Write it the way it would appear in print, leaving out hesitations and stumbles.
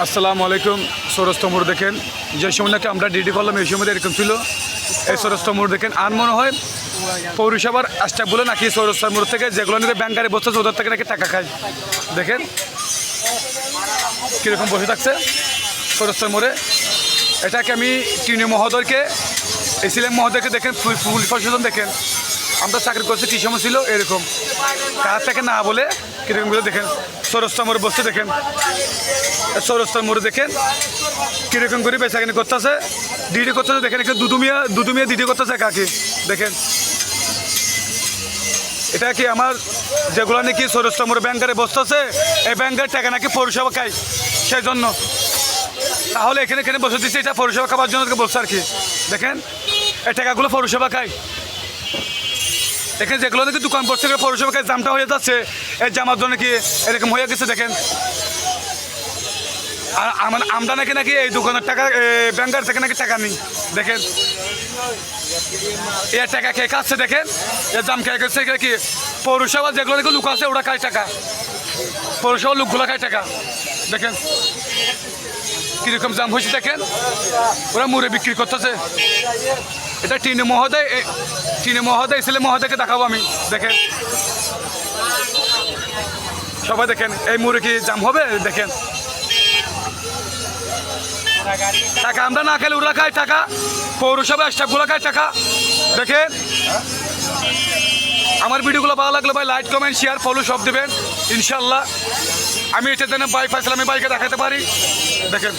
আসসালামু আলাইকুম। সৌরস্থ মোড় দেখেন, যে সময় নাকি আমরা ডিউটি করলাম এই সময় এরকম ছিল। এই সৌরস্থ মোড় দেখেন, আর মনে হয় পৌরসভার স্টাফগুলো নাকি সৌরস্থ মোড় থেকে যেগুলো নিয়ে ব্যাংকারে বসতেছে ওদের থেকে নাকি টাকা খায়। দেখেন কীরকম বসে থাকছে সৌরস্থ মোড়ে। এটাকে আমি টিনি মহোদয়কে, এসিলেম মহোদয়কে দেখেন, পুলিশ প্রশাসন দেখেন, আমরা চাকরি করছি কী সময় ছিল এরকম কার থেকে না বলে কীরকম করে দেখেন সৌরস্থ মোড়ে বসতে দেখেন। সৌরস্থ মোড়ে দেখেন কীরকম করে বেচাকেনি করতেছে, ডিডি করতেছে দেখেন। এখানে দুদুমিয়া ডিডি করতেছে কাকে দেখেন। এটা কি আমার যেগুলো নাকি সৌরস্থ মোড়ে ব্যাংকারে বসতেছে, এই ব্যাংকের টাকা নাকি পৌরসভা খায় সেই জন্য। তাহলে এখানে এখানে বসে দিচ্ছে, এটা পৌরসভা খাবার জন্য বলছে আর কি। দেখেন এই টাকাগুলো পৌরসভা খায়। এখানে যেগুলো নাকি দোকান বসছে পৌরসভা খায়, জামটা হয়ে যাচ্ছে এই জামার জন্য কি এরকম হয়ে গেছে দেখেন। আর আমরা নাকি নাকি এই দোকানের টাকা ব্যাংকার থেকে নাকি টাকা নিই দেখেন। এ টাকা খেয়ে খাচ্ছে দেখেন, এর জাম খেয়ে খাচ্ছে কি পৌরসভা যেগুলো নাকি লোক আছে ওরা খায় টাকা, পৌরসভার লোকগুলো খায় টাকা দেখেন। কীরকম জাম হয়েছে দেখেন, ওরা মুড়ে বিক্রি করতেছে। এটা টিনি মহোদয় ছেলে মহোদয়কে দেখাবো আমি দেখেন। সবাই দেখেন এই মুড়ে কি জাম হবে দেখেন। টাকা আমরা না খেলে ওরা খায় টাকা, পৌরসভা স্টাফগুলো খায় টাকা দেখেন। আমার ভিডিওগুলো ভালো লাগলে ভাই লাইক কমেন্ট শেয়ার ফলো সব দেবেন ইনশাল্লাহ। আমি এটা যেন বাইক পাইছিলাম, আমি বাইকে দেখাতে পারি দেখেন।